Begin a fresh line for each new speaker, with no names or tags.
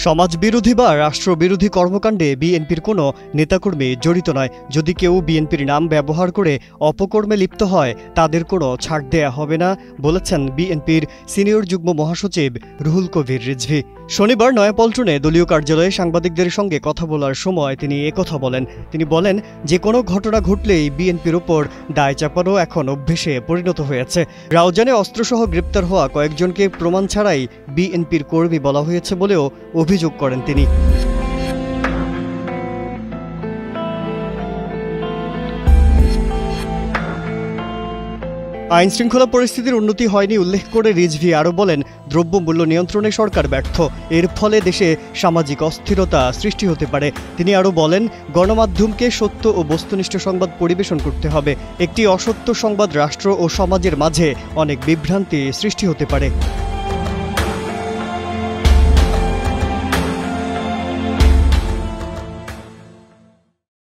সমাজবিরোধী বা রাষ্ট্রবিরোধী কর্মকাণ্ডে বিএনপির কোনো নেতাকর্মী জড়িত নয়। যদি কেউ বিএনপির নাম ব্যবহার করে অপকর্মে লিপ্ত হয় তাদের কোনো ছাড় দেয়া হবে না বলেছেন বিএনপির সিনিয়র যুগ্ম মহাসচিব রুহুল কবির রিজভী। শনিবার নয়াপল্টনে দলীয় কার্যালয়ে সাংবাদিকদের সঙ্গে কথা বলার সময় তিনি একথা বলেন। তিনি বলেন, যে কোনো ঘটনা ঘটলেই বিএনপির ওপর দায় চাপানো এখন অভ্যেসে পরিণত হয়েছে। রাউজানে অস্ত্রসহ গ্রেপ্তার হওয়া কয়েকজনকে প্রমাণ ছাড়াই বিএনপির কর্মী বলা হয়েছে বলেও অভিযোগ করেন তিনি। আইনশৃঙ্খলা পরিস্থিতির উন্নতি হয়নি উল্লেখ করে রিজভী আরও বলেন, দ্রব্যমূল্য নিয়ন্ত্রণে সরকার ব্যর্থ, এর ফলে দেশে সামাজিক অস্থিরতা সৃষ্টি হতে পারে। তিনি আরও বলেন, গণমাধ্যমকে সত্য ও বস্তুনিষ্ঠ সংবাদ পরিবেশন করতে হবে। একটি অসত্য সংবাদ রাষ্ট্র ও সমাজের মাঝে অনেক বিভ্রান্তি সৃষ্টি হতে পারে।